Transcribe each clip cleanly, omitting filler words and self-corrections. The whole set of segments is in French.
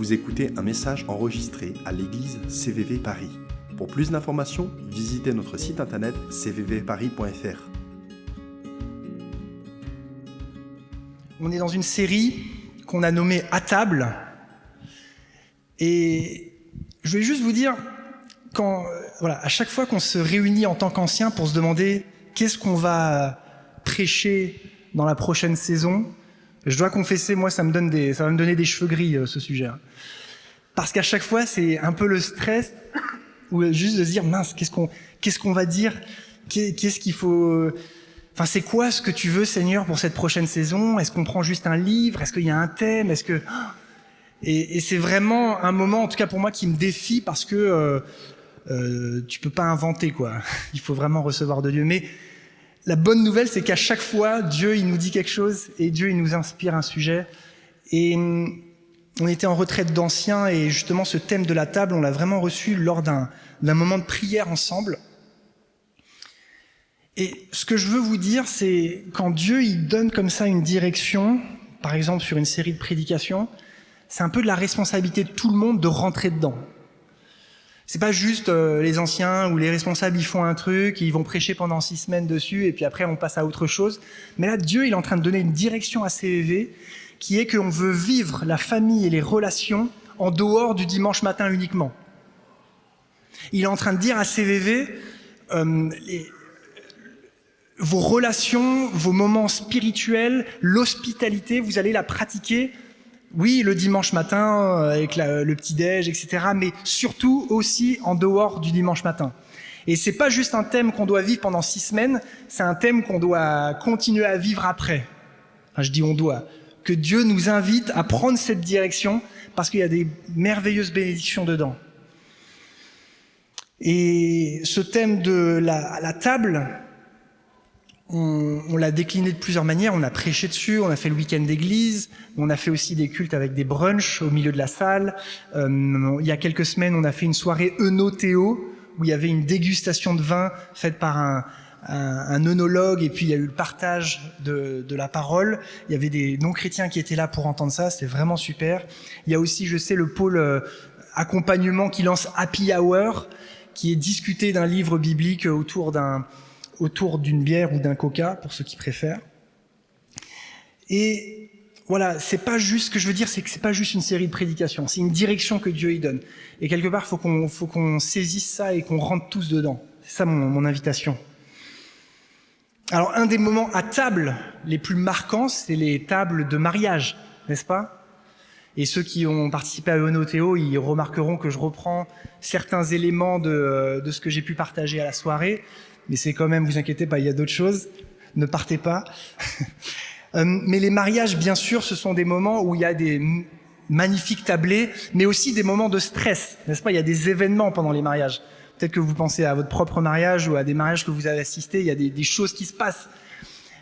Vous écoutez un message enregistré à l'église CVV Paris. Pour plus d'informations, visitez notre site internet cvvparis.fr. On est dans une série qu'on a nommée « À table ». Et je vais juste vous dire, à chaque fois qu'on se réunit en tant qu'anciens pour se demander qu'est-ce qu'on va prêcher dans la prochaine saison, je dois confesser, moi, ça va me donner des cheveux gris, ce sujet. Parce qu'à chaque fois, c'est un peu le stress, ou juste de se dire, mince, qu'est-ce qu'on va dire? Qu'est-ce qu'il faut... Enfin, c'est quoi ce que tu veux, Seigneur, pour cette prochaine saison? Est-ce qu'on prend juste un livre? Est-ce qu'il y a un thème? Et c'est vraiment un moment, en tout cas pour moi, qui me défie parce que tu peux pas inventer, quoi. Il faut vraiment recevoir de Dieu. Mais la bonne nouvelle, c'est qu'à chaque fois, Dieu, il nous dit quelque chose et Dieu, il nous inspire un sujet. Et on était en retraite d'anciens et justement, ce thème de la table, on l'a vraiment reçu lors d'un moment de prière ensemble. Et ce que je veux vous dire, c'est quand Dieu, il donne comme ça une direction, par exemple sur une série de prédications, c'est un peu de la responsabilité de tout le monde de rentrer dedans. C'est pas juste les anciens ou les responsables, ils font un truc, ils vont prêcher pendant 6 semaines dessus et puis après on passe à autre chose. Mais là, Dieu, il est en train de donner une direction à CVV qui est qu'on veut vivre la famille et les relations en dehors du dimanche matin uniquement. Il est en train de dire à CVV, vos relations, vos moments spirituels, l'hospitalité, vous allez la pratiquer. Oui, le dimanche matin, avec le petit-déj, etc., mais surtout aussi en dehors du dimanche matin. Et c'est pas juste un thème qu'on doit vivre pendant 6 semaines, c'est un thème qu'on doit continuer à vivre après. Enfin, je dis on doit. Que Dieu nous invite à prendre cette direction, parce qu'il y a des merveilleuses bénédictions dedans. Et ce thème de la table, on l'a décliné de plusieurs manières, on a prêché dessus, on a fait le week-end d'église, on a fait aussi des cultes avec des brunchs au milieu de la salle. Il y a quelques semaines, on a fait une soirée œnothéo, où il y avait une dégustation de vin faite par un œnologue, et puis il y a eu le partage de la parole. Il y avait des non-chrétiens qui étaient là pour entendre ça, c'était vraiment super. Il y a aussi, je sais, le pôle accompagnement qui lance Happy Hour, qui est discuté d'un livre biblique autour d'une bière ou d'un coca, pour ceux qui préfèrent. Et voilà, c'est pas juste, ce que je veux dire, c'est que c'est pas juste une série de prédications, c'est une direction que Dieu y donne. Et quelque part, faut qu'on saisisse ça et qu'on rentre tous dedans. C'est ça mon invitation. Alors, un des moments à table les plus marquants, c'est les tables de mariage, n'est-ce pas? Et ceux qui ont participé à Eunothéo, ils remarqueront que je reprends certains éléments de ce que j'ai pu partager à la soirée. Mais c'est quand même, vous inquiétez pas, il y a d'autres choses, ne partez pas. Mais les mariages, bien sûr, ce sont des moments où il y a des magnifiques tablés, mais aussi des moments de stress, n'est-ce pas? Il y a des événements pendant les mariages. Peut-être que vous pensez à votre propre mariage ou à des mariages que vous avez assistés, il y a des choses qui se passent.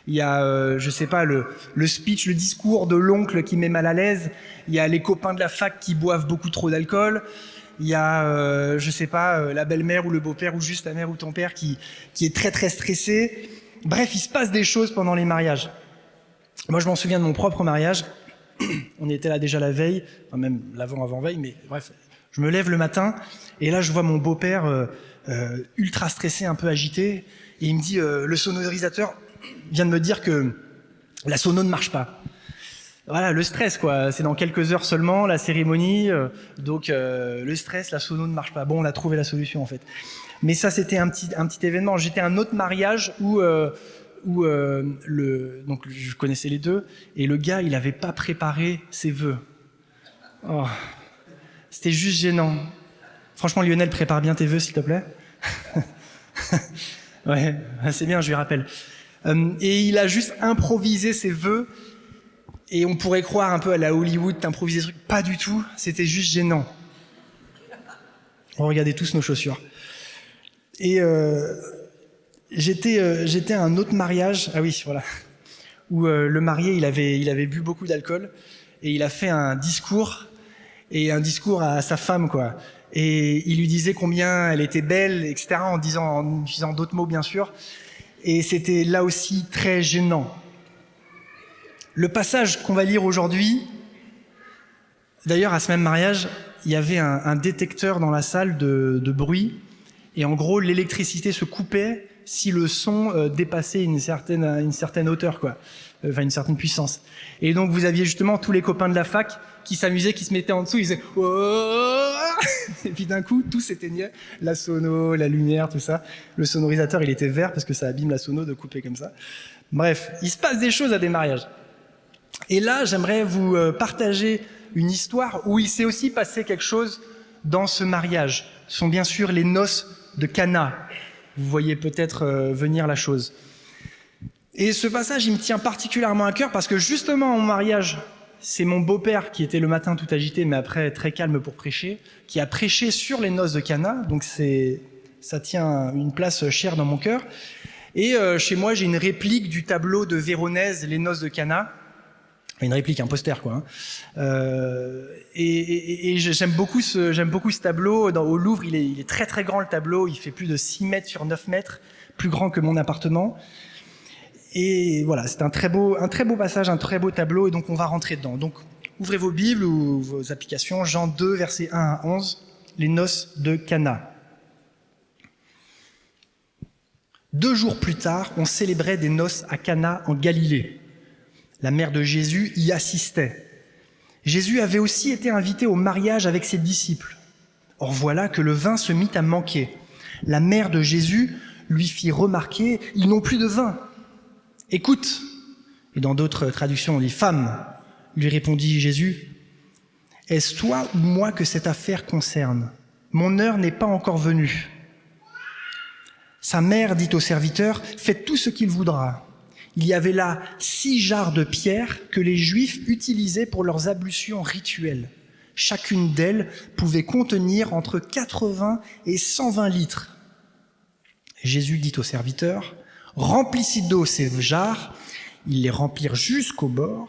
Il y a, je sais pas, le speech, le discours de l'oncle qui met mal à l'aise, il y a les copains de la fac qui boivent beaucoup trop d'alcool, il y a, je sais pas, la belle-mère ou le beau-père ou juste ta mère ou ton père qui est très très stressé. Bref, il se passe des choses pendant les mariages. Moi, je m'en souviens de mon propre mariage. On était là déjà la veille, enfin même l'avant-veille, mais bref, je me lève le matin et là, je vois mon beau-père ultra stressé, un peu agité, et il me dit, le sonorisateur vient de me dire que la sono ne marche pas. Voilà, le stress, quoi. C'est dans quelques heures seulement, la cérémonie. Donc, le stress, la sono ne marche pas. Bon, on a trouvé la solution, en fait. Mais ça, c'était un petit événement. J'étais à un autre mariage où donc, je connaissais les deux. Et le gars, il n'avait pas préparé ses vœux. Oh, c'était juste gênant. Franchement, Lionel, prépare bien tes vœux, s'il te plaît. Ouais, c'est bien, je lui rappelle. Et il a juste improvisé ses vœux. Et on pourrait croire un peu à la Hollywood, t'improviser des trucs. Pas du tout, c'était juste gênant. On regardait tous nos chaussures. Et j'étais à un autre mariage, ah oui, voilà, où le marié, il avait bu beaucoup d'alcool, et il a fait un discours à sa femme, quoi. Et il lui disait combien elle était belle, etc., en disant d'autres mots, bien sûr. Et c'était là aussi très gênant. Le passage qu'on va lire aujourd'hui, D'ailleurs, à ce même mariage, il y avait un détecteur dans la salle de bruit, et en gros, l'électricité se coupait si le son dépassait une certaine hauteur, quoi. Enfin, une certaine puissance. Et donc, vous aviez justement tous les copains de la fac qui s'amusaient, qui se mettaient en dessous, ils faisaient oh, et puis d'un coup, tout s'éteignait, la sono, la lumière, tout ça. Le sonorisateur, il était vert parce que ça abîme la sono de couper comme ça. Bref, il se passe des choses à des mariages. Et là, j'aimerais vous partager une histoire où il s'est aussi passé quelque chose dans ce mariage. Ce sont bien sûr les noces de Cana. Vous voyez peut-être venir la chose. Et ce passage, il me tient particulièrement à cœur parce que justement, en mariage, c'est mon beau-père qui était le matin tout agité, mais après très calme pour prêcher, qui a prêché sur les noces de Cana. Donc ça tient une place chère dans mon cœur. Et chez moi, j'ai une réplique du tableau de Véronèse, Les noces de Cana. Une réplique, un poster, quoi. Et j'aime beaucoup ce tableau. au Louvre, il est très très grand, le tableau. Il fait plus de 6 mètres sur 9 mètres, plus grand que mon appartement. Et voilà, c'est un très beau passage, un très beau tableau, et donc on va rentrer dedans. Donc, ouvrez vos Bibles ou vos applications, Jean 2, versets 1 à 11, les noces de Cana. 2 jours plus tard, on célébrait des noces à Cana en Galilée. La mère de Jésus y assistait. Jésus avait aussi été invité au mariage avec ses disciples. Or voilà que le vin se mit à manquer. La mère de Jésus lui fit remarquer « Ils n'ont plus de vin !» « Écoute !» Et dans d'autres traductions, on dit « Femme !» lui répondit Jésus. « Est-ce toi ou moi que cette affaire concerne ? Mon heure n'est pas encore venue. » Sa mère dit au serviteur « Faites tout ce qu'il voudra. » Il y avait là 6 jarres de pierre que les Juifs utilisaient pour leurs ablutions rituelles. Chacune d'elles pouvait contenir entre 80 et 120 litres. Jésus dit au serviteur « Remplissez d'eau ces jarres. » Ils les remplirent jusqu'au bord.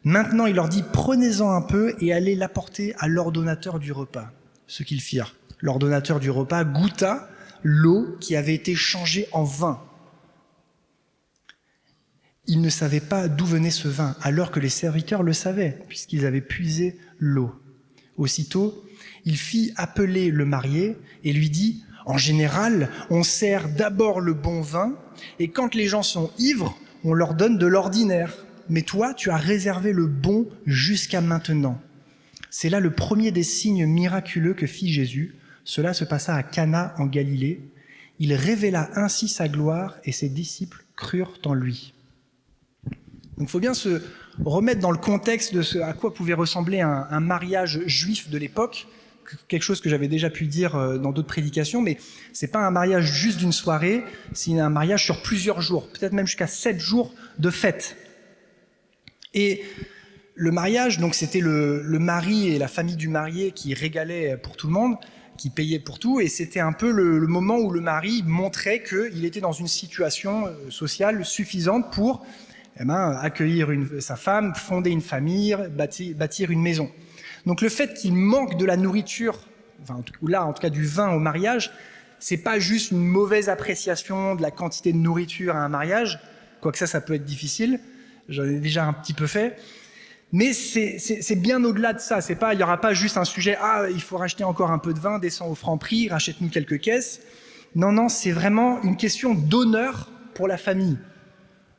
Maintenant, il leur dit « Prenez-en un peu et allez l'apporter à l'ordonnateur du repas. » Ce qu'ils firent. L'ordonnateur du repas goûta l'eau qui avait été changée en vin. Il ne savait pas d'où venait ce vin, alors que les serviteurs le savaient, puisqu'ils avaient puisé l'eau. Aussitôt, il fit appeler le marié et lui dit « En général, on sert d'abord le bon vin, et quand les gens sont ivres, on leur donne de l'ordinaire. Mais toi, tu as réservé le bon jusqu'à maintenant. » C'est là le premier des signes miraculeux que fit Jésus. Cela se passa à Cana en Galilée. Il révéla ainsi sa gloire et ses disciples crurent en lui. Donc il faut bien se remettre dans le contexte de ce à quoi pouvait ressembler un mariage juif de l'époque, quelque chose que j'avais déjà pu dire dans d'autres prédications, mais c'est pas un mariage juste d'une soirée, c'est un mariage sur plusieurs jours, peut-être même jusqu'à 7 jours de fête. Et le mariage, donc c'était le mari et la famille du marié qui régalaient pour tout le monde, qui payaient pour tout, et c'était un peu le moment où le mari montrait qu'il était dans une situation sociale suffisante pour accueillir sa femme, fonder une famille, bâtir une maison. Donc le fait qu'il manque de la nourriture, ou là en tout cas du vin au mariage, c'est pas juste une mauvaise appréciation de la quantité de nourriture à un mariage, quoique ça peut être difficile, j'en ai déjà un petit peu fait, mais c'est bien au-delà de ça. Il n'y aura pas juste un sujet « Ah, il faut racheter encore un peu de vin, descends au Franprix, rachète-nous quelques caisses ». Non, c'est vraiment une question d'honneur pour la famille.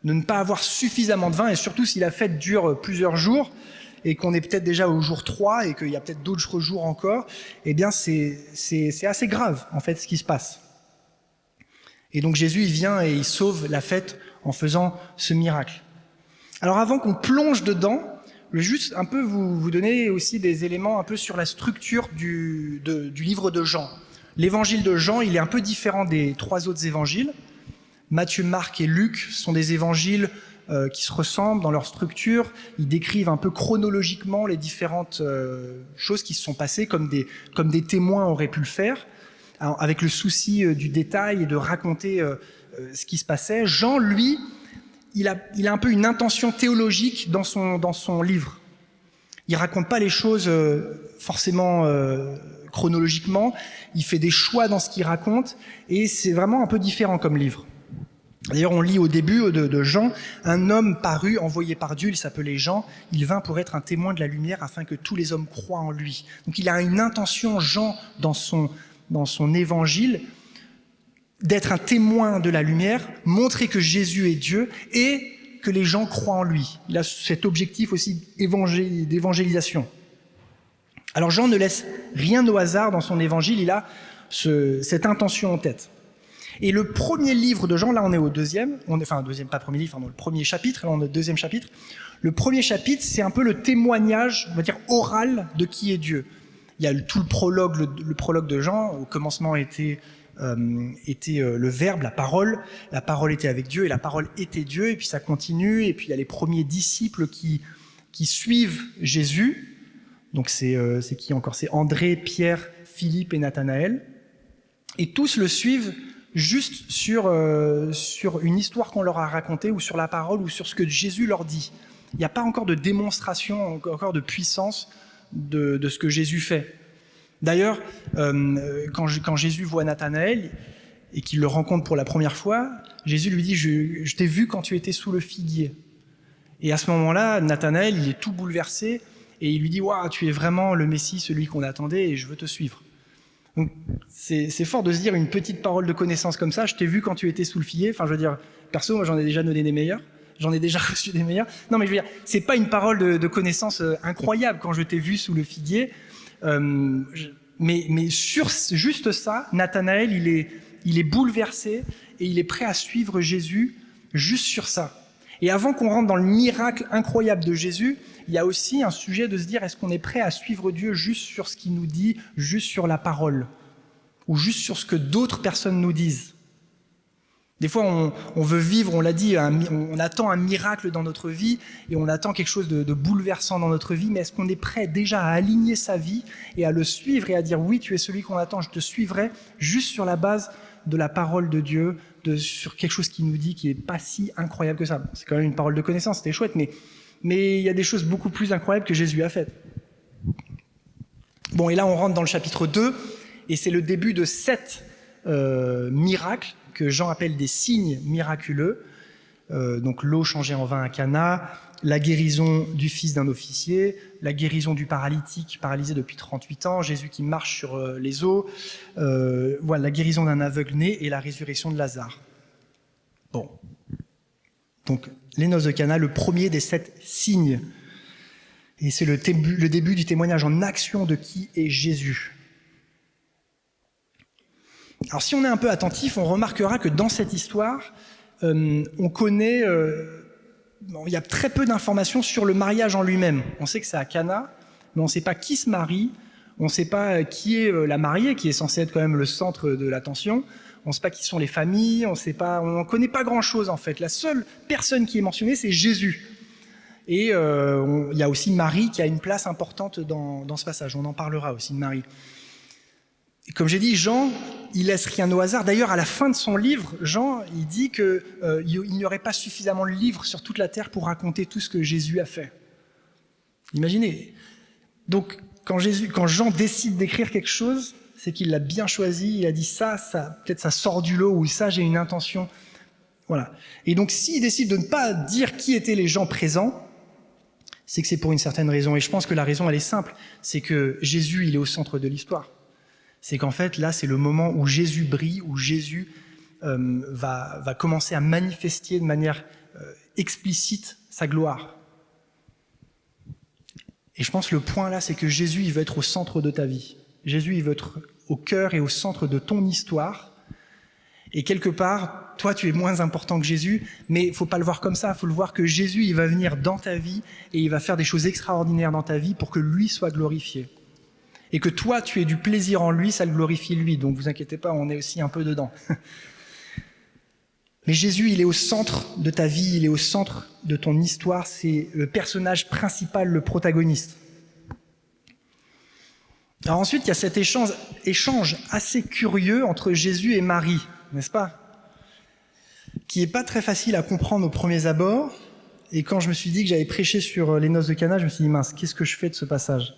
De ne pas avoir suffisamment de vin, et surtout si la fête dure plusieurs jours, et qu'on est peut-être déjà au jour 3, et qu'il y a peut-être d'autres jours encore, eh bien c'est assez grave, en fait, ce qui se passe. Et donc Jésus, il vient et il sauve la fête en faisant ce miracle. Alors avant qu'on plonge dedans, je vais juste un peu vous donner aussi des éléments un peu sur la structure du livre de Jean. L'évangile de Jean, il est un peu différent des 3 autres évangiles. Matthieu, Marc et Luc sont des évangiles qui se ressemblent dans leur structure. Ils décrivent un peu chronologiquement les différentes choses qui se sont passées, comme des témoins auraient pu le faire, avec le souci du détail et de raconter ce qui se passait. Jean, lui, il a un peu une intention théologique dans son livre. Il raconte pas les choses forcément chronologiquement. Il fait des choix dans ce qu'il raconte, et c'est vraiment un peu différent comme livre. D'ailleurs, on lit au début de Jean, un homme parut, envoyé par Dieu, il s'appelait Jean, il vint pour être un témoin de la lumière afin que tous les hommes croient en lui. Donc il a une intention, Jean, dans son évangile, d'être un témoin de la lumière, montrer que Jésus est Dieu et que les gens croient en lui. Il a cet objectif aussi d'évangélisation. Alors Jean ne laisse rien au hasard dans son évangile, il a cette intention en tête. Et le premier livre de Jean, là on est au deuxième, le premier chapitre, là on est au deuxième chapitre. Le premier chapitre, c'est un peu le témoignage, on va dire, oral de qui est Dieu. Il y a tout le prologue de Jean. Au commencement était le Verbe, la parole était avec Dieu et la parole était Dieu, et puis ça continue, et puis il y a les premiers disciples qui suivent Jésus. Donc c'est qui encore? C'est André, Pierre, Philippe et Nathanaël. Et tous le suivent juste sur une histoire qu'on leur a racontée, ou sur la parole, ou sur ce que Jésus leur dit. Il n'y a pas encore de démonstration, encore de puissance de ce que Jésus fait. D'ailleurs, quand Jésus voit Nathanaël et qu'il le rencontre pour la première fois, Jésus lui dit « Je t'ai vu quand tu étais sous le figuier ». Et à ce moment-là, Nathanaël, il est tout bouleversé et il lui dit « Waouh, tu es vraiment le Messie, celui qu'on attendait, et je veux te suivre ». Donc, c'est fort de se dire une petite parole de connaissance comme ça. Je t'ai vu quand tu étais sous le figuier. Enfin, je veux dire, perso, moi, j'en ai déjà donné des meilleurs. J'en ai déjà reçu des meilleurs. Non, mais je veux dire, c'est pas une parole de connaissance incroyable quand je t'ai vu sous le figuier. Mais sur juste ça, Nathanaël, il est bouleversé et il est prêt à suivre Jésus juste sur ça. Et avant qu'on rentre dans le miracle incroyable de Jésus, il y a aussi un sujet de se dire, est-ce qu'on est prêt à suivre Dieu juste sur ce qu'il nous dit, juste sur la parole, ou juste sur ce que d'autres personnes nous disent? Des fois, on veut vivre, on l'a dit, on attend un miracle dans notre vie, et on attend quelque chose de bouleversant dans notre vie, mais est-ce qu'on est prêt déjà à aligner sa vie et à le suivre et à dire, oui, tu es celui qu'on attend, je te suivrai, juste sur la base de la parole de Dieu, sur quelque chose qui nous dit qui n'est pas si incroyable que ça. C'est quand même une parole de connaissance, c'était chouette, mais il y a des choses beaucoup plus incroyables que Jésus a faites. Bon, et là, on rentre dans le chapitre 2, et c'est le début de 7 miracles que Jean appelle des signes miraculeux. Donc l'eau changée en vin à Cana, la guérison du fils d'un officier, la guérison du paralytique paralysé depuis 38 ans, Jésus qui marche sur les eaux, voilà, la guérison d'un aveugle-né et la résurrection de Lazare. Bon. Donc les noces de Cana, le premier des 7 signes. Et c'est le début du témoignage en action de qui est Jésus. Alors si on est un peu attentif, on remarquera que dans cette histoire, on connaît, il y a très peu d'informations sur le mariage en lui-même. On sait que c'est à Cana, mais on ne sait pas qui se marie, on ne sait pas qui est la mariée, qui est censée être quand même le centre de l'attention, on ne sait pas qui sont les familles, on ne connaît pas grand-chose en fait. La seule personne qui est mentionnée, c'est Jésus. Et il y a aussi Marie qui a une place importante dans ce passage, on en parlera aussi de Marie. Et comme j'ai dit, Jean, il laisse rien au hasard. D'ailleurs, à la fin de son livre, Jean, il dit qu'il n'y aurait pas suffisamment de livres sur toute la terre pour raconter tout ce que Jésus a fait. Imaginez. Donc, quand Jean décide d'écrire quelque chose, c'est qu'il l'a bien choisi. Il a dit ça, peut-être ça sort du lot, ou ça, j'ai une intention. Voilà. Et donc, s'il décide de ne pas dire qui étaient les gens présents, c'est que c'est pour une certaine raison. Et je pense que la raison, elle est simple. C'est que Jésus, il est au centre de l'histoire. C'est qu'en fait, là, c'est le moment où Jésus brille, où Jésus va commencer à manifester de manière explicite sa gloire. Et je pense que le point là, c'est que Jésus, il veut être au centre de ta vie. Jésus, il veut être au cœur et au centre de ton histoire. Et quelque part, toi, tu es moins important que Jésus, mais il ne faut pas le voir comme ça. Il faut le voir que Jésus, il va venir dans ta vie et il va faire des choses extraordinaires dans ta vie pour que lui soit glorifié. Et que toi, tu aies du plaisir en lui, ça le glorifie lui. Donc, vous inquiétez pas, on est aussi un peu dedans. Mais Jésus, il est au centre de ta vie, il est au centre de ton histoire. C'est le personnage principal, le protagoniste. Alors ensuite, il y a cet échange assez curieux entre Jésus et Marie, n'est-ce pas? Qui n'est pas très facile à comprendre aux premiers abords. Et quand je me suis dit que j'allais prêcher sur les noces de Cana, je me suis dit, mince, qu'est-ce que je fais de ce passage?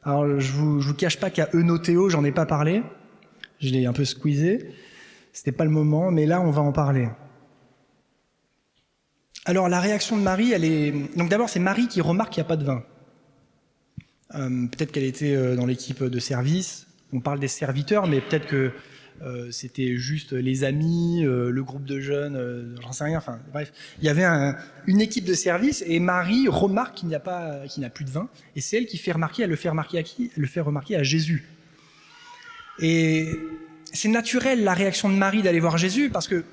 Alors, je vous cache pas qu'à Eunothéo, j'en ai pas parlé. Je l'ai un peu squeezé. C'était pas le moment, mais là, on va en parler. Alors la réaction de Marie, elle est... Donc d'abord, c'est Marie qui remarque qu'il n'y a pas de vin. Peut-être qu'elle était dans l'équipe de service. On parle des serviteurs, mais peut-être que c'était juste les amis, le groupe de jeunes, j'en sais rien. Enfin, bref, il y avait une équipe de service et Marie remarque qu'il n'y a plus de vin. Et c'est elle qui fait remarquer. Elle le fait remarquer à qui ? Elle le fait remarquer à Jésus. Et c'est naturel la réaction de Marie d'aller voir Jésus parce que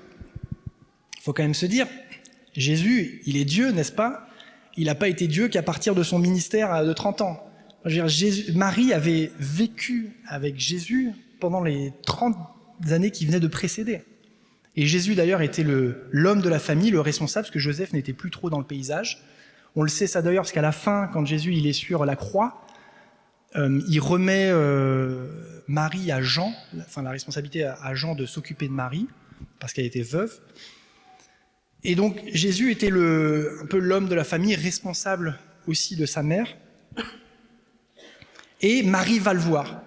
faut quand même se dire, Jésus, il est Dieu, n'est-ce pas ? Il n'a pas été Dieu qu'à partir de son ministère de 30 ans. Je veux dire, Marie avait vécu avec Jésus pendant les 30 années qui venaient de précéder. Et Jésus, d'ailleurs, était l'homme de la famille, le responsable, parce que Joseph n'était plus trop dans le paysage. On le sait ça d'ailleurs, parce qu'à la fin, quand Jésus il est sur la croix, il remet Marie à Jean, enfin la responsabilité à Jean de s'occuper de Marie, parce qu'elle était veuve. Et donc, Jésus était un peu l'homme de la famille, responsable aussi de sa mère. Et Marie va le voir.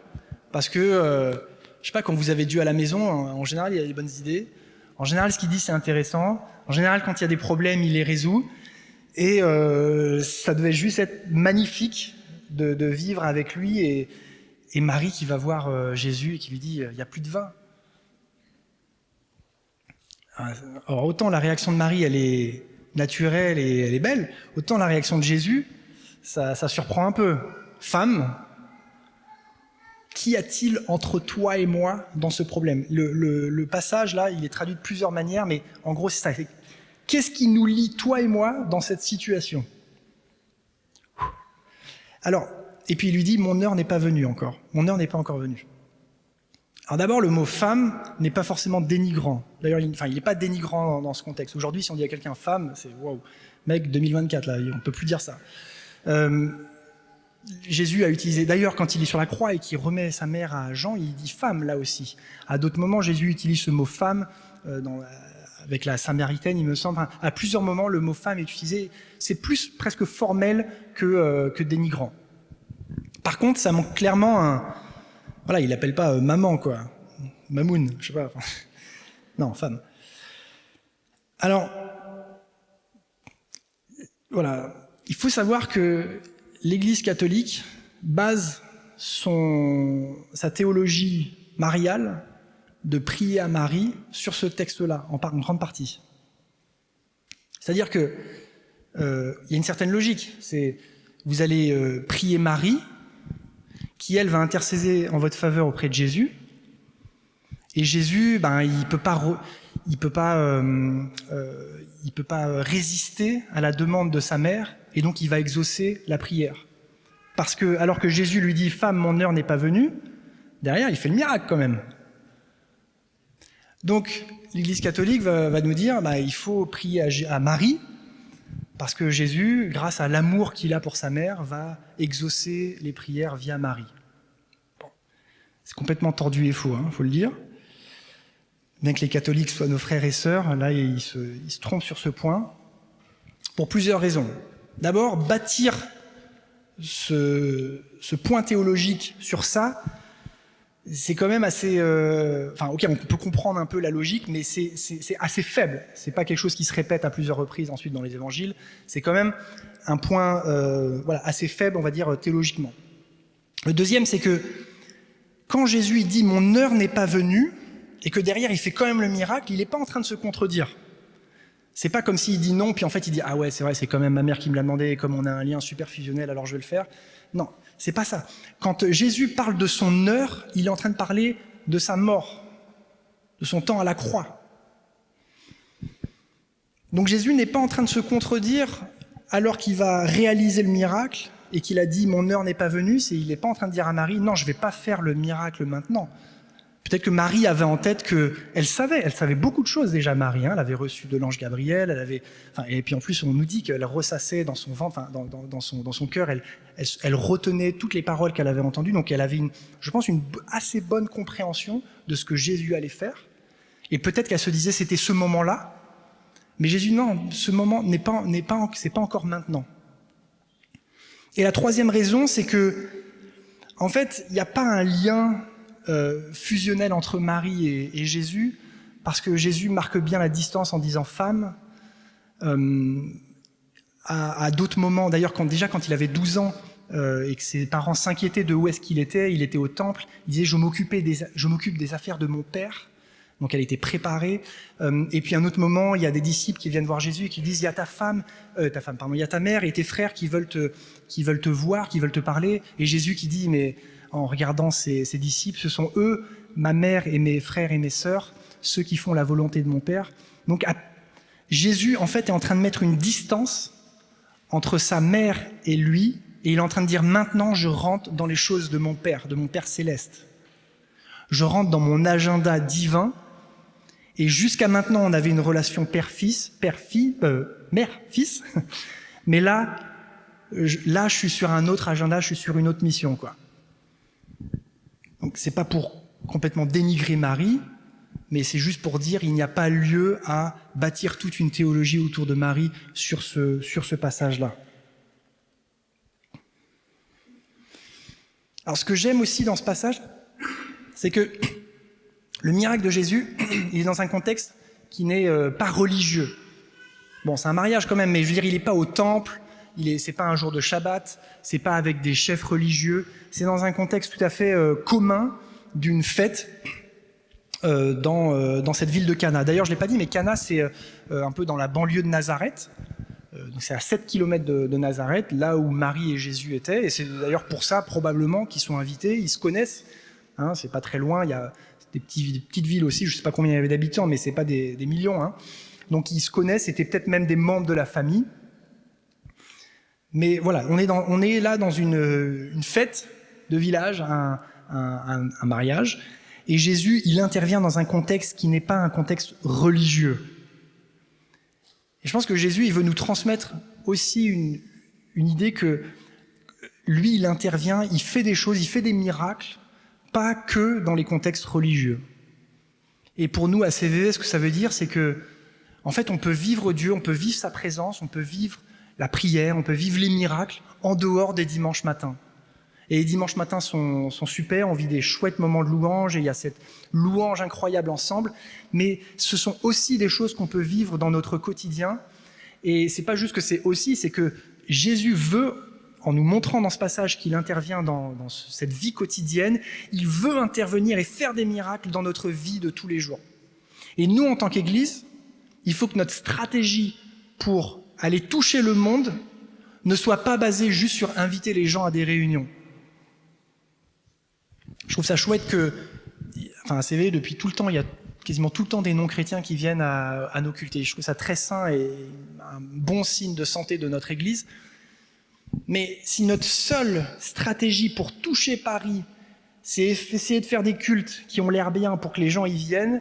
Parce que, je sais pas, quand vous avez Dieu à la maison, en général, il a des bonnes idées. En général, ce qu'il dit, c'est intéressant. En général, quand il y a des problèmes, il les résout. Et ça devait juste être magnifique de vivre avec lui. Et Marie qui va voir Jésus et qui lui dit « il n'y a plus de vin ». Alors, autant la réaction de Marie, elle est naturelle et elle est belle, autant la réaction de Jésus, ça surprend un peu. « Femme, qu'y a-t-il entre toi et moi dans ce problème ?» Le passage, là, il est traduit de plusieurs manières, mais en gros, c'est ça. Qu'est-ce qui nous lie, toi et moi, dans cette situation ? Alors, et puis il lui dit « mon heure n'est pas venue encore. Mon heure n'est pas encore venue. » Alors d'abord, le mot « femme » n'est pas forcément dénigrant. D'ailleurs, il n'est pas dénigrant dans ce contexte. Aujourd'hui, si on dit à quelqu'un « femme », c'est « waouh, mec, 2024, là, on ne peut plus dire ça. » Jésus a utilisé, d'ailleurs, quand il est sur la croix et qu'il remet sa mère à Jean, il dit « femme » là aussi. À d'autres moments, Jésus utilise ce mot « femme » avec la Samaritaine, il me semble. Enfin, à plusieurs moments, le mot « femme » est utilisé. C'est plus presque formel que dénigrant. Par contre, ça manque clairement Voilà, il l'appelle pas maman, quoi. Mamoun, je sais pas. Non, femme. Alors, voilà. Il faut savoir que l'Église catholique base sa théologie mariale de prier à Marie sur ce texte-là, en grande partie. C'est-à-dire que il y a une certaine logique. C'est vous allez prier Marie, qui, elle, va intercéder en votre faveur auprès de Jésus. Et Jésus, il peut pas résister à la demande de sa mère, et donc il va exaucer la prière. Parce que, alors que Jésus lui dit « Femme, mon heure n'est pas venue », derrière, il fait le miracle quand même. Donc, l'Église catholique va nous dire il faut prier à Marie, parce que Jésus, grâce à l'amour qu'il a pour sa mère, va exaucer les prières via Marie. Bon. C'est complètement tordu et faux, faut le dire. Bien que les catholiques soient nos frères et sœurs, là, ils se trompent sur ce point, pour plusieurs raisons. D'abord, bâtir ce point théologique sur ça, c'est quand même assez... ok, on peut comprendre un peu la logique, mais c'est assez faible. C'est pas quelque chose qui se répète à plusieurs reprises ensuite dans les évangiles. C'est quand même un point assez faible, on va dire, théologiquement. Le deuxième, c'est que quand Jésus dit « mon heure n'est pas venue », et que derrière il fait quand même le miracle, il n'est pas en train de se contredire. C'est pas comme s'il dit non, puis en fait il dit « ah ouais, c'est vrai, c'est quand même ma mère qui me l'a demandé, et comme on a un lien super fusionnel, alors je vais le faire ». Non, c'est pas ça. Quand Jésus parle de son heure, il est en train de parler de sa mort, de son temps à la croix. Donc Jésus n'est pas en train de se contredire alors qu'il va réaliser le miracle et qu'il a dit « mon heure n'est pas venue », il n'est pas en train de dire à Marie « non, je ne vais pas faire le miracle maintenant ». Peut-être que Marie avait en tête qu'elle savait beaucoup de choses déjà, Marie. Elle avait reçu de l'ange Gabriel, et puis en plus on nous dit qu'elle ressassait dans son ventre, dans son cœur, elle retenait toutes les paroles qu'elle avait entendues, donc elle avait je pense une assez bonne compréhension de ce que Jésus allait faire. Et peut-être qu'elle se disait c'était ce moment-là, mais Jésus non, ce moment c'est pas encore maintenant. Et la troisième raison, c'est que en fait il n'y a pas un lien fusionnel entre Marie et Jésus, parce que Jésus marque bien la distance en disant « femme ». À d'autres moments, d'ailleurs, quand il avait 12 ans et que ses parents s'inquiétaient de où est-ce qu'il était au temple, il disait « je m'occupe des affaires de mon père ». Donc elle était préparée. Et puis à un autre moment, il y a des disciples qui viennent voir Jésus et qui disent « il y a il y a ta mère et tes frères qui veulent te voir, qui veulent te parler ». Et Jésus qui dit, mais en regardant ses disciples, ce sont eux, ma mère et mes frères et mes sœurs, ceux qui font la volonté de mon Père. Donc Jésus, en fait, est en train de mettre une distance entre sa mère et lui, et il est en train de dire, maintenant je rentre dans les choses de mon Père céleste. Je rentre dans mon agenda divin, et jusqu'à maintenant, on avait une relation mère-fils, mais là, je suis sur un autre agenda, je suis sur une autre mission, quoi. Donc, c'est pas pour complètement dénigrer Marie, mais c'est juste pour dire il n'y a pas lieu à bâtir toute une théologie autour de Marie sur ce passage-là. Alors, ce que j'aime aussi dans ce passage, c'est que le miracle de Jésus, il est dans un contexte qui n'est pas religieux. Bon, c'est un mariage quand même, mais je veux dire, il n'est pas au temple, c'est pas un jour de Shabbat, c'est pas avec des chefs religieux, c'est dans un contexte tout à fait commun d'une fête dans cette ville de Cana. D'ailleurs, je ne l'ai pas dit, mais Cana, c'est un peu dans la banlieue de Nazareth. Donc c'est à 7 km de Nazareth, là où Marie et Jésus étaient. Et c'est d'ailleurs pour ça, probablement, qu'ils sont invités. Ils se connaissent. Hein, c'est pas très loin. Il y a des petites villes aussi. Je ne sais pas combien il y avait d'habitants, mais c'est pas des millions. Hein. Donc ils se connaissent. C'était peut-être même des membres de la famille. Mais voilà, on est là dans une fête de village, un mariage. Et Jésus, il intervient dans un contexte qui n'est pas un contexte religieux. Et je pense que Jésus, il veut nous transmettre aussi une idée que lui, il intervient, il fait des choses, il fait des miracles, pas que dans les contextes religieux. Et pour nous, à CVV, ce que ça veut dire, c'est que, en fait, on peut vivre Dieu, on peut vivre sa présence, on peut vivre la prière, on peut vivre les miracles en dehors des dimanches matins. Et les dimanches matins sont super, on vit des chouettes moments de louange, et il y a cette louange incroyable ensemble, mais ce sont aussi des choses qu'on peut vivre dans notre quotidien, et c'est pas juste que c'est que Jésus veut, en nous montrant dans ce passage qu'il intervient dans cette vie quotidienne, il veut intervenir et faire des miracles dans notre vie de tous les jours. Et nous, en tant qu'Église, il faut que notre stratégie pour aller toucher le monde ne soit pas basée juste sur inviter les gens à des réunions. Je trouve ça chouette à CVV, depuis tout le temps, il y a quasiment tout le temps des non-chrétiens qui viennent à nos cultes. Je trouve ça très sain et un bon signe de santé de notre Église. Mais si notre seule stratégie pour toucher Paris, c'est essayer de faire des cultes qui ont l'air bien pour que les gens y viennent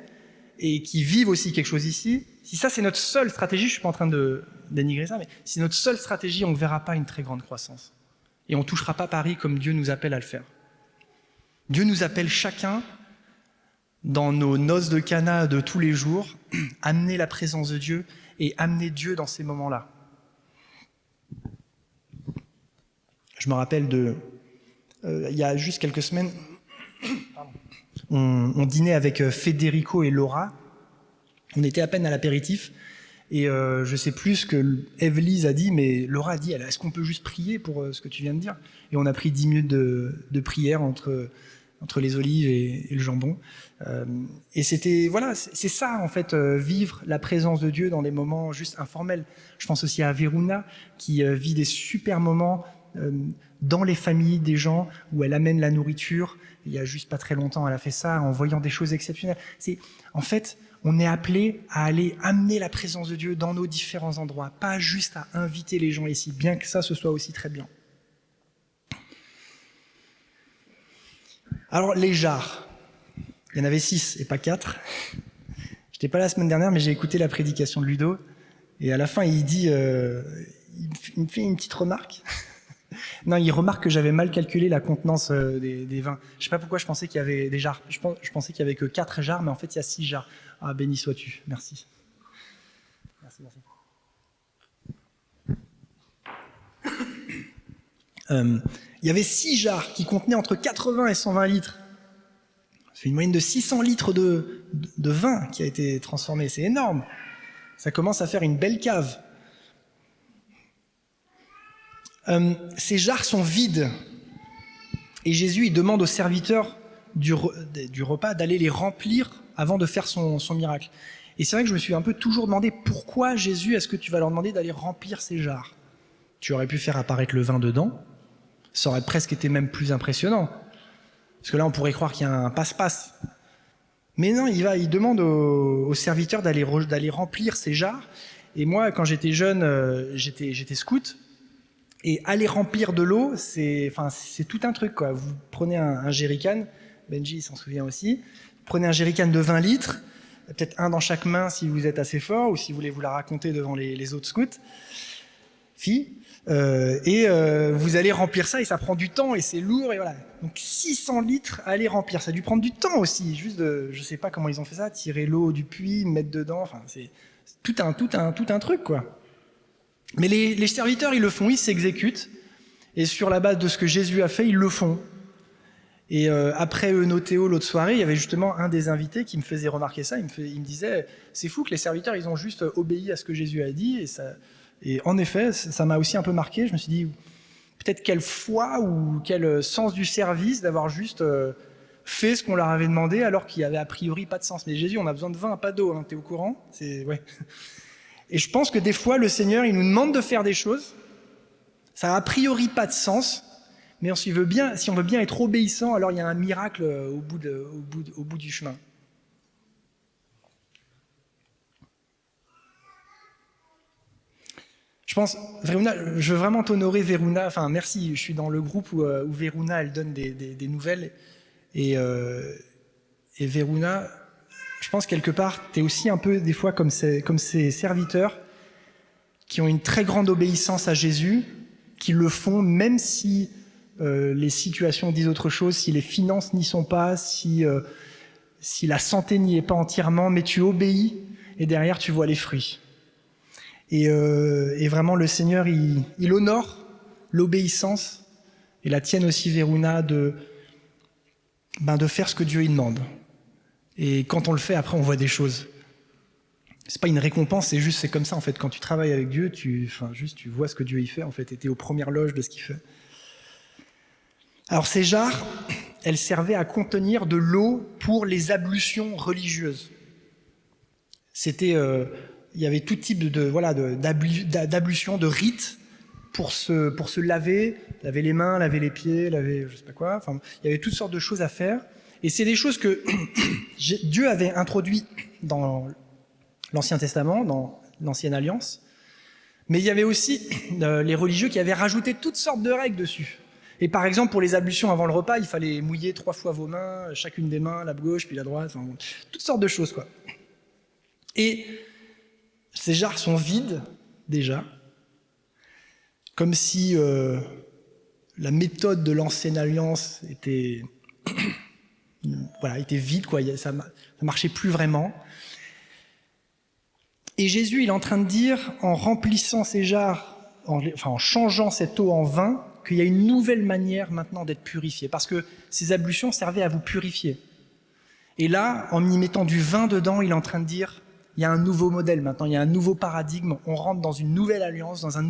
et qui vivent aussi quelque chose ici, si ça c'est notre seule stratégie, je ne suis pas en train de dénigrer ça, mais si notre seule stratégie, on ne verra pas une très grande croissance. Et on ne touchera pas Paris comme Dieu nous appelle à le faire. Dieu nous appelle chacun, dans nos noces de Cana de tous les jours, à amener la présence de Dieu et amener Dieu dans ces moments-là. Je me rappelle il y a juste quelques semaines, on dînait avec Federico et Laura. On était à peine à l'apéritif. Et je ne sais plus ce que Eve-Lise a dit, mais Laura a dit, est-ce qu'on peut juste prier pour ce que tu viens de dire ? Et on a pris 10 minutes de prière entre les olives et le jambon. Et c'était, voilà, c'est ça en fait, vivre la présence de Dieu dans des moments juste informels. Je pense aussi à Veruna, qui vit des super moments dans les familles des gens, où elle amène la nourriture. Il y a juste pas très longtemps, elle a fait ça en voyant des choses exceptionnelles. En fait, on est appelé à aller amener la présence de Dieu dans nos différents endroits, pas juste à inviter les gens ici, bien que ça, ce soit aussi très bien. Alors, les jarres. Il y en avait 6 et pas 4. Je n'étais pas là la semaine dernière, mais j'ai écouté la prédication de Ludo. Et à la fin, il dit, il me fait une petite remarque. Non, il remarque que j'avais mal calculé la contenance des vins. Je ne sais pas pourquoi je pensais qu'il y avait des jarres. Je pensais qu'il n'y avait que 4 jarres, mais en fait, il y a 6 jarres. Ah, béni sois-tu. Merci. Merci. Il y avait 6 jarres qui contenaient entre 80 et 120 litres. C'est une moyenne de 600 litres de vin qui a été transformé. C'est énorme. Ça commence à faire une belle cave. Ces jarres sont vides. Et Jésus, il demande aux serviteurs du repas d'aller les remplir avant de faire son miracle. Et c'est vrai que je me suis un peu toujours demandé pourquoi Jésus, est-ce que tu vas leur demander d'aller remplir ces jarres? Tu aurais pu faire apparaître le vin dedans, ça aurait presque été même plus impressionnant. Parce que là, on pourrait croire qu'il y a un passe-passe. Mais non, il demande aux serviteurs d'aller remplir ces jarres. Et moi, quand j'étais jeune, j'étais scout. Et aller remplir de l'eau, c'est tout un truc, quoi. Vous prenez un jerrycan, Benji s'en souvient aussi, vous prenez un jerrycan de 20 litres, peut-être un dans chaque main si vous êtes assez fort, ou si vous voulez vous la raconter devant les autres scouts, filles, vous allez remplir ça, et ça prend du temps, et c'est lourd, et voilà. Donc 600 litres à aller remplir, ça a dû prendre du temps aussi, juste je sais pas comment ils ont fait ça, tirer l'eau du puits, mettre dedans, enfin c'est tout un truc, quoi. Mais les serviteurs, ils le font, ils s'exécutent, et sur la base de ce que Jésus a fait, ils le font. Et après Eunothéo, l'autre soirée, il y avait justement un des invités qui me faisait remarquer ça, il me disait, c'est fou que les serviteurs, ils ont juste obéi à ce que Jésus a dit, et en effet, ça m'a aussi un peu marqué, je me suis dit, peut-être quelle foi ou quel sens du service d'avoir juste fait ce qu'on leur avait demandé, alors qu'il n'y avait a priori pas de sens. Mais Jésus, on a besoin de vin, pas d'eau, hein, t'es au courant? Ouais. Et je pense que des fois, le Seigneur, il nous demande de faire des choses, ça n'a a priori pas de sens, mais si on veut bien être obéissant, alors il y a un miracle au bout du chemin. Je pense, Veruna, je veux vraiment t'honorer, Veruna, enfin merci, je suis dans le groupe où Veruna, elle donne des nouvelles, et Veruna, je pense quelque part, tu es aussi un peu des fois comme ces serviteurs qui ont une très grande obéissance à Jésus, qui le font même si les situations disent autre chose, si les finances n'y sont pas, si la santé n'y est pas entièrement, mais tu obéis et derrière tu vois les fruits. Et vraiment le Seigneur, il honore l'obéissance, et la tienne aussi, Veruna, de faire ce que Dieu lui demande. Et quand on le fait, après on voit des choses. C'est pas une récompense, c'est comme ça en fait. Quand tu travailles avec Dieu, tu vois ce que Dieu y fait en fait, et t'es aux premières loges de ce qu'il fait. Alors ces jarres, elles servaient à contenir de l'eau pour les ablutions religieuses. C'était, il y avait tout type d'ablutions, de rites pour se laver les mains, laver les pieds, laver je sais pas quoi. Enfin, il y avait toutes sortes de choses à faire. Et c'est des choses que Dieu avait introduites dans l'Ancien Testament, dans l'Ancienne Alliance. Mais il y avait aussi les religieux qui avaient rajouté toutes sortes de règles dessus. Et par exemple, pour les ablutions avant le repas, il fallait mouiller 3 fois vos mains, chacune des mains, la gauche puis la droite, enfin, toutes sortes de choses, quoi. Et ces jarres sont vides, déjà, comme si la méthode de l'Ancienne Alliance était vide, quoi. Ça marchait plus vraiment. Et Jésus, il est en train de dire, en remplissant ces jarres, en changeant cette eau en vin, qu'il y a une nouvelle manière maintenant d'être purifié. Parce que ces ablutions servaient à vous purifier. Et là, en y mettant du vin dedans, il est en train de dire, il y a un nouveau modèle maintenant, il y a un nouveau paradigme, on rentre dans une nouvelle alliance, dans une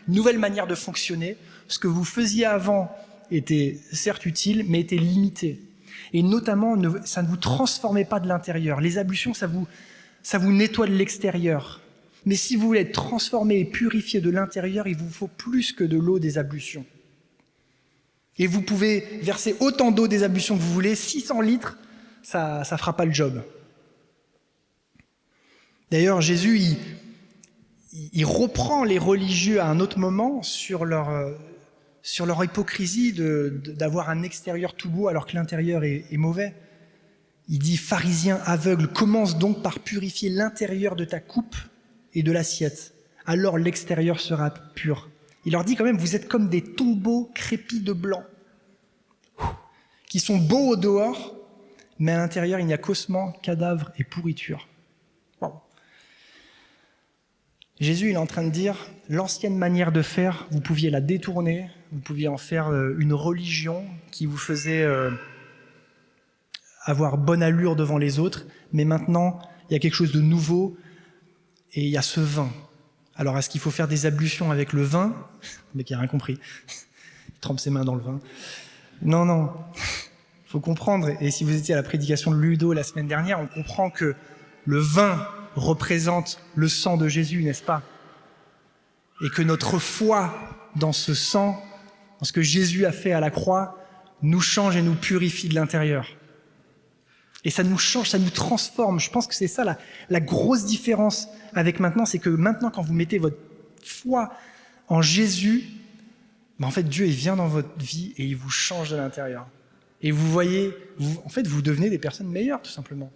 nouvelle manière de fonctionner. Ce que vous faisiez avant était certes utile, mais était limité. Et notamment, ça ne vous transformait pas de l'intérieur. Les ablutions, ça vous nettoie de l'extérieur. Mais si vous voulez être transformé et purifié de l'intérieur, il vous faut plus que de l'eau des ablutions. Et vous pouvez verser autant d'eau des ablutions que vous voulez, 600 litres, ça ne fera pas le job. D'ailleurs, Jésus, il reprend les religieux à un autre moment sur leur hypocrisie d'avoir un extérieur tout beau alors que l'intérieur est mauvais. Il dit « Pharisien aveugle, commence donc par purifier l'intérieur de ta coupe et de l'assiette. Alors l'extérieur sera pur. » Il leur dit quand même « Vous êtes comme des tombeaux crépis de blanc, qui sont beaux au dehors, mais à l'intérieur, il n'y a qu'ossements, cadavres et pourriture. » Wow. Jésus, il est en train de dire « L'ancienne manière de faire, vous pouviez la détourner, vous pouviez en faire une religion qui vous faisait... avoir bonne allure devant les autres, mais maintenant, il y a quelque chose de nouveau et il y a ce vin. Alors, est-ce qu'il faut faire des ablutions avec le vin ? Le mec, il n'a rien compris. Il trempe ses mains dans le vin. Non. Il faut comprendre, et si vous étiez à la prédication de Ludo la semaine dernière, on comprend que le vin représente le sang de Jésus, n'est-ce pas ? Et que notre foi dans ce sang, dans ce que Jésus a fait à la croix, nous change et nous purifie de l'intérieur. Et ça nous change, ça nous transforme. Je pense que c'est ça la grosse différence avec maintenant, c'est que maintenant, quand vous mettez votre foi en Jésus, en fait, Dieu, il vient dans votre vie et il vous change de l'intérieur. Et vous voyez, en fait, vous devenez des personnes meilleures, tout simplement.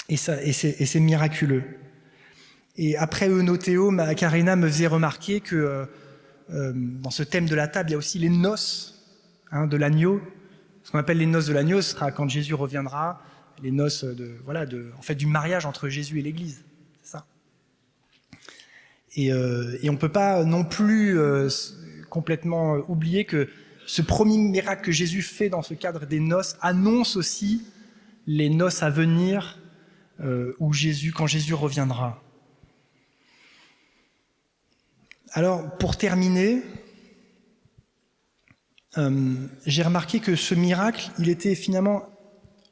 Et c'est miraculeux. Et après Eunothéo, Macarena me faisait remarquer que dans ce thème de la table, il y a aussi les noces de l'agneau. Ce qu'on appelle les noces de l'agneau, ce sera quand Jésus reviendra, les noces du mariage entre Jésus et l'Église. C'est ça. Et on ne peut pas non plus complètement oublier que ce premier miracle que Jésus fait dans ce cadre des noces annonce aussi les noces à venir quand Jésus reviendra. Alors, pour terminer, j'ai remarqué que ce miracle, il était finalement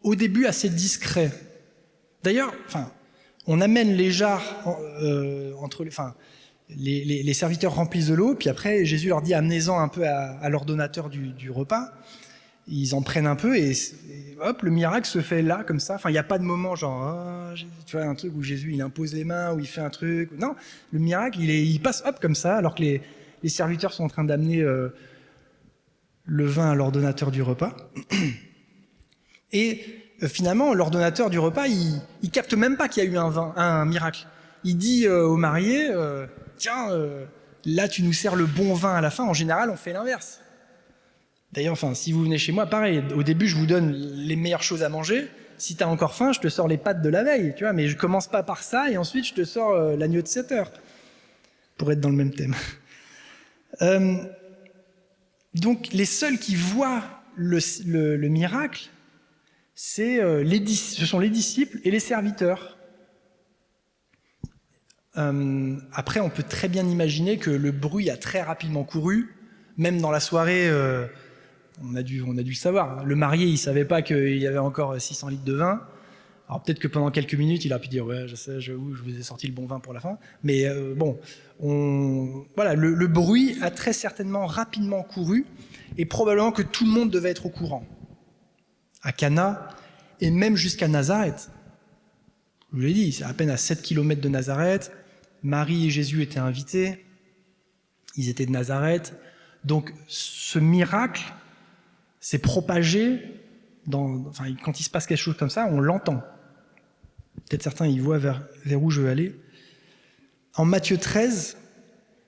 au début assez discret. D'ailleurs, on amène les jarres les serviteurs remplissent de l'eau, puis après Jésus leur dit amenez-en un peu à l'ordonnateur du repas. Ils en prennent un peu et hop, le miracle se fait là, comme ça. Il n'y a pas de moment genre, tu vois, un truc où Jésus il impose les mains, où il fait un truc. Non, le miracle, il passe hop comme ça, alors que les serviteurs sont en train d'amener le vin à l'ordonnateur du repas. Et finalement, l'ordonnateur du repas, il capte même pas qu'il y a eu un miracle. Il dit aux mariés, tiens, là tu nous sers le bon vin à la fin. En général, on fait l'inverse. D'ailleurs, si vous venez chez moi, pareil, au début, je vous donne les meilleures choses à manger. Si tu as encore faim, je te sors les pâtes de la veille, tu vois, mais je commence pas par ça et ensuite je te sors l'agneau de 7 heures, pour être dans le même thème. Donc, les seuls qui voient le miracle, ce sont les disciples et les serviteurs. Après, on peut très bien imaginer que le bruit a très rapidement couru, même dans la soirée. On a dû le savoir. Le marié, il savait pas qu'il y avait encore 600 litres de vin. Alors peut-être que pendant quelques minutes, il a pu dire ouais, je sais, je vous ai sorti le bon vin pour la fin. Mais le bruit a très certainement rapidement couru et probablement que tout le monde devait être au courant. À Cana et même jusqu'à Nazareth. Je vous l'ai dit, c'est à peine à 7 km de Nazareth. Marie et Jésus étaient invités. Ils étaient de Nazareth. Donc ce miracle s'est propagé quand il se passe quelque chose comme ça, on l'entend. Peut-être certains y voient vers où je veux aller. En Matthieu 13,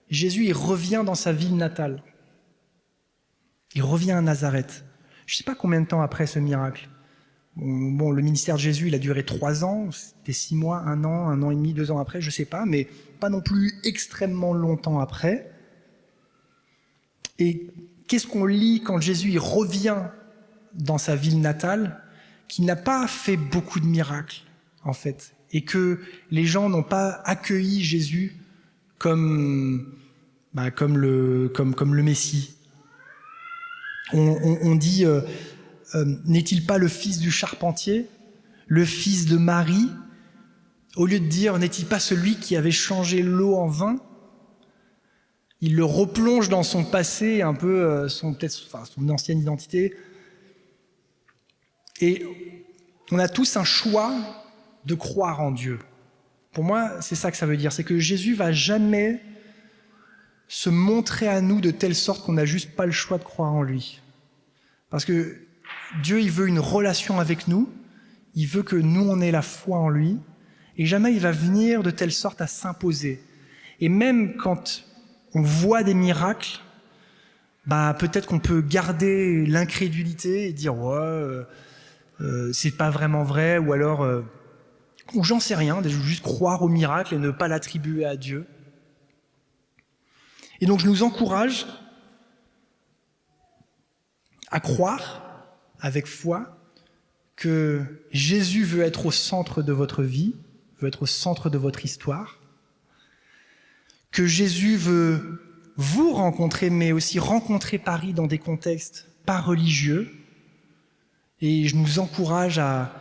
Jésus il revient dans sa ville natale. Il revient à Nazareth. Je ne sais pas combien de temps après ce miracle. Bon, le ministère de Jésus, il a duré 3 ans, c'était 6 mois, 1 an et demi, 2 ans après, je ne sais pas, mais pas non plus extrêmement longtemps après. Et qu'est-ce qu'on lit quand Jésus il revient dans sa ville natale, qu'il n'a pas fait beaucoup de miracles, en fait, et que les gens n'ont pas accueilli Jésus comme le Messie. On dit, n'est-il pas le fils du charpentier, le fils de Marie? Au lieu de dire, n'est-il pas celui qui avait changé l'eau en vin? Il le replonge dans son passé, un peu son ancienne identité. Et on a tous un choix de croire en Dieu. Pour moi, c'est ça que ça veut dire. C'est que Jésus va jamais se montrer à nous de telle sorte qu'on n'a juste pas le choix de croire en lui. Parce que Dieu, il veut une relation avec nous. Il veut que nous, on ait la foi en lui. Et jamais il va venir de telle sorte à s'imposer. Et même quand on voit des miracles, peut-être qu'on peut garder l'incrédulité et dire c'est pas vraiment vrai, ou alors ou j'en sais rien, juste croire au miracle et ne pas l'attribuer à Dieu. Et donc je nous encourage à croire avec foi que Jésus veut être au centre de votre vie, veut être au centre de votre histoire, que Jésus veut vous rencontrer, mais aussi rencontrer Paris dans des contextes pas religieux. Et je nous encourage à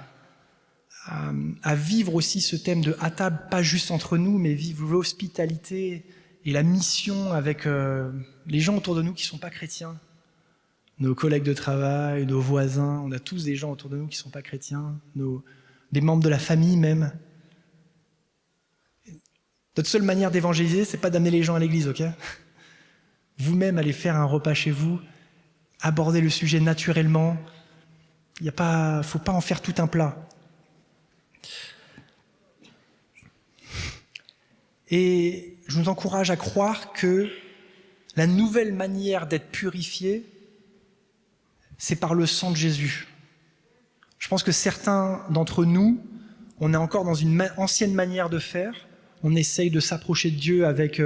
vivre aussi ce thème de à table, pas juste entre nous, mais vivre l'hospitalité et la mission avec les gens autour de nous qui ne sont pas chrétiens. Nos collègues de travail, nos voisins, on a tous des gens autour de nous qui ne sont pas chrétiens, des membres de la famille même. Notre seule manière d'évangéliser, c'est pas d'amener les gens à l'église, ok ? Vous-même, allez faire un repas chez vous, abordez le sujet naturellement. Il ne faut pas en faire tout un plat. Et je vous encourage à croire que la nouvelle manière d'être purifié, c'est par le sang de Jésus. Je pense que certains d'entre nous, on est encore dans une ancienne manière de faire. On essaye de s'approcher de Dieu avec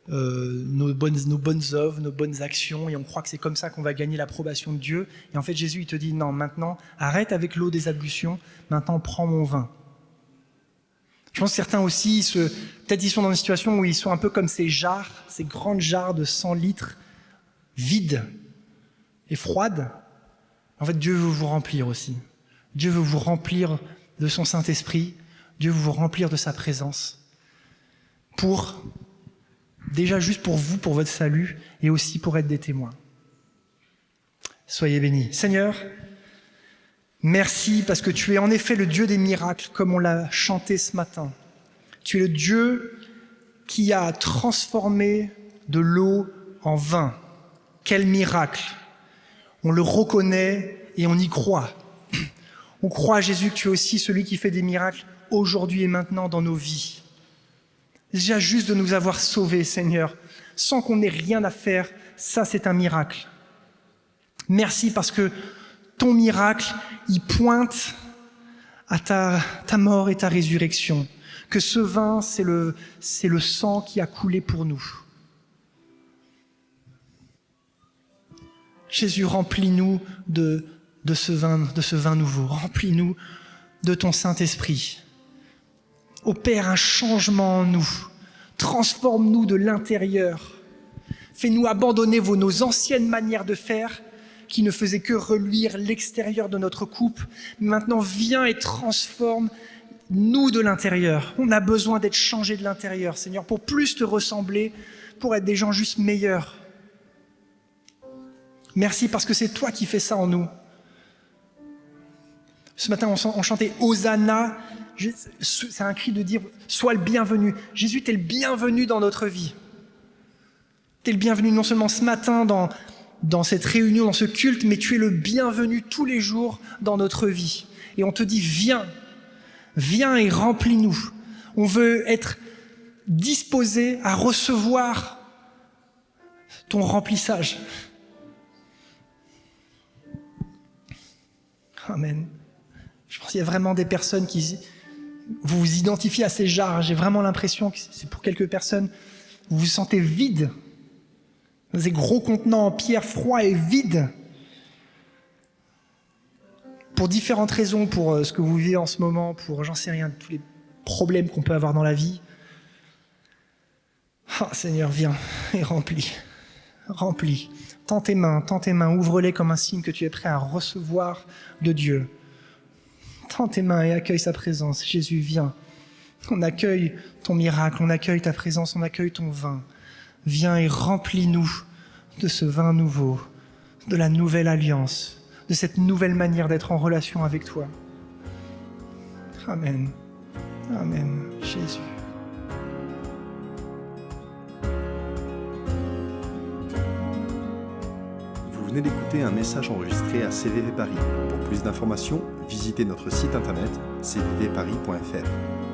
nos bonnes œuvres, nos bonnes actions, et on croit que c'est comme ça qu'on va gagner l'approbation de Dieu. Et en fait, Jésus, il te dit, non, maintenant, arrête avec l'eau des ablutions, maintenant, prends mon vin. Je pense que certains aussi, peut-être ils sont dans une situation où ils sont un peu comme ces jarres, ces grandes jarres de 100 litres, vides et froides. En fait, Dieu veut vous remplir aussi. Dieu veut vous remplir de son Saint-Esprit. Dieu veut vous remplir de sa présence. Déjà juste pour vous, pour votre salut, et aussi pour être des témoins. Soyez bénis. Seigneur, merci parce que tu es en effet le Dieu des miracles, comme on l'a chanté ce matin. Tu es le Dieu qui a transformé de l'eau en vin. Quel miracle! On le reconnaît et on y croit. On croit à Jésus que tu es aussi celui qui fait des miracles aujourd'hui et maintenant dans nos vies. Déjà juste de nous avoir sauvés, Seigneur, sans qu'on ait rien à faire, ça c'est un miracle. Merci parce que ton miracle, il pointe à ta mort et ta résurrection. Que ce vin, c'est le sang qui a coulé pour nous. Jésus, remplis-nous de ce vin nouveau. Remplis-nous de ton Saint-Esprit. Opère un changement en nous. Transforme-nous de l'intérieur. Fais-nous abandonner nos anciennes manières de faire qui ne faisaient que reluire l'extérieur de notre couple. Maintenant, viens et transforme-nous de l'intérieur. On a besoin d'être changés de l'intérieur, Seigneur, pour plus te ressembler, pour être des gens juste meilleurs. Merci parce que c'est toi qui fais ça en nous. Ce matin, on chantait « Hosanna ». C'est un cri de dire « Sois le bienvenu ». Jésus, tu es le bienvenu dans notre vie. Tu es le bienvenu non seulement ce matin dans cette réunion, dans ce culte, mais tu es le bienvenu tous les jours dans notre vie. Et on te dit « Viens, viens et remplis-nous ». On veut être disposé à recevoir ton remplissage. Amen. Je pense qu'il y a vraiment des personnes qui vous vous identifiez à ces jarres. J'ai vraiment l'impression que c'est pour quelques personnes, vous vous sentez vide. Ces gros contenants en pierre froids et vides. Pour différentes raisons, pour ce que vous vivez en ce moment, pour j'en sais rien, tous les problèmes qu'on peut avoir dans la vie. Ah, Seigneur, viens et remplis. Remplis. Tends tes mains, ouvre-les comme un signe que tu es prêt à recevoir de Dieu. Tends tes mains et accueille sa présence. Jésus, viens. On accueille ton miracle, on accueille ta présence, on accueille ton vin. Viens et remplis-nous de ce vin nouveau, de la nouvelle alliance, de cette nouvelle manière d'être en relation avec toi. Amen. Amen. Jésus. Vous venez d'écouter un message enregistré à CVV Paris. Pour plus d'informations, visitez notre site internet cvvparis.fr.